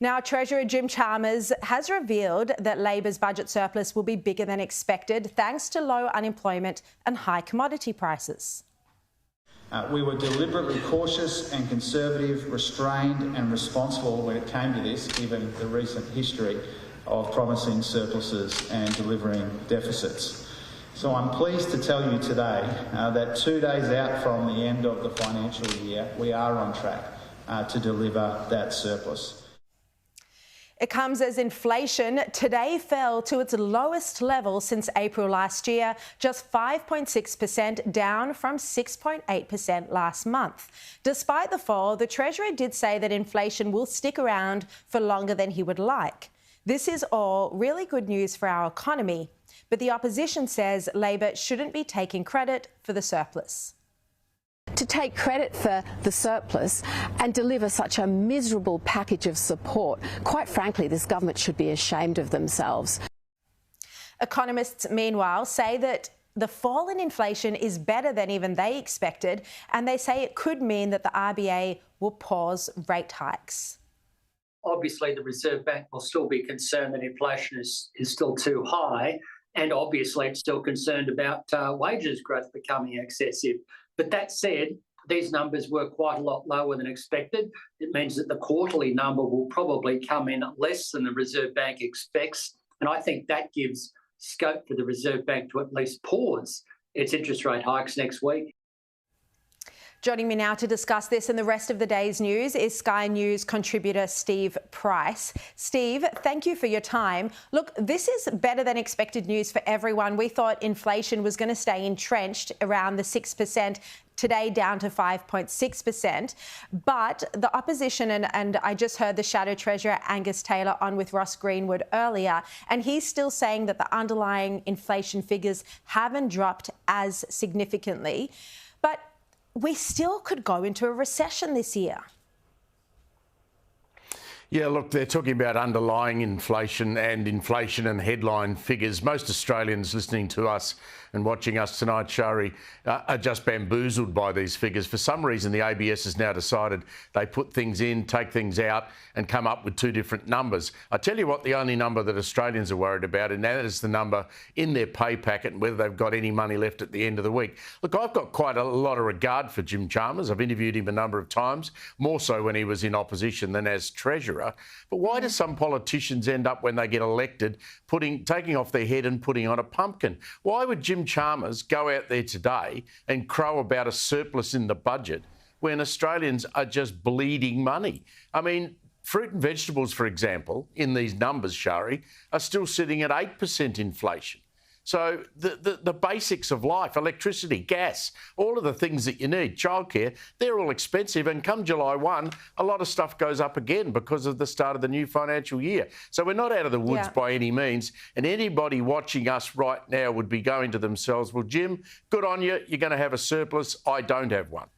Now, Treasurer Jim Chalmers has revealed that Labor's budget surplus will be bigger than expected thanks to low unemployment and high commodity prices. We were deliberately cautious and conservative, restrained and responsible when it came to this, given the recent history of promising surpluses and delivering deficits. So I'm pleased to tell you today that 2 days out from the end of the financial year, we are on track to deliver that surplus. It comes as inflation today fell to its lowest level since April last year, just 5.6%, down from 6.8% last month. Despite the fall, the Treasurer did say that inflation will stick around for longer than he would like. This is all really good news for our economy, but the opposition says Labor shouldn't be taking credit for the surplus. To take credit for the surplus and deliver such a miserable package of support, quite frankly, this government should be ashamed of themselves. Economists, meanwhile, say that the fall in inflation is better than even they expected, and they say it could mean that the RBA will pause rate hikes. Obviously, the Reserve Bank will still be concerned that inflation is still too high, and obviously it's still concerned about wages growth becoming excessive. But that said, these numbers were quite a lot lower than expected. It means that the quarterly number will probably come in less than the Reserve Bank expects, and I think that gives scope for the Reserve Bank to at least pause its interest rate hikes next week. Joining me now to discuss this and the rest of the day's news is Sky News contributor Steve Price. Steve, thank you for your time. Look, this is better than expected news for everyone. We thought inflation was going to stay entrenched around the 6%, today down to 5.6%. But the opposition, and I just heard the Shadow Treasurer Angus Taylor on with Ross Greenwood earlier, and he's still saying that the underlying inflation figures haven't dropped as significantly. But we still could go into a recession this year. Yeah, look, they're talking about underlying inflation and headline figures. Most Australians listening to us and watching us tonight, Shari, are just bamboozled by these figures. For some reason, the ABS has now decided they put things in, take things out and come up with two different numbers. I tell you what, the only number that Australians are worried about, and that is the number in their pay packet and whether they've got any money left at the end of the week. Look, I've got quite a lot of regard for Jim Chalmers. I've interviewed him a number of times, more so when he was in opposition than as Treasurer. But why do some politicians end up, when they get elected, taking off their head and putting on a pumpkin? Why would Jim Chalmers go out there today and crow about a surplus in the budget when Australians are just bleeding money? I mean, fruit and vegetables, for example, in these numbers, Shari, are still sitting at 8% inflation. So the basics of life, electricity, gas, all of the things that you need, childcare, they're all expensive. And come July 1, a lot of stuff goes up again because of the start of the new financial year. So we're not out of the woods by any means. And anybody watching us right now would be going to themselves, well, Jim, good on you. You're going to have a surplus. I don't have one.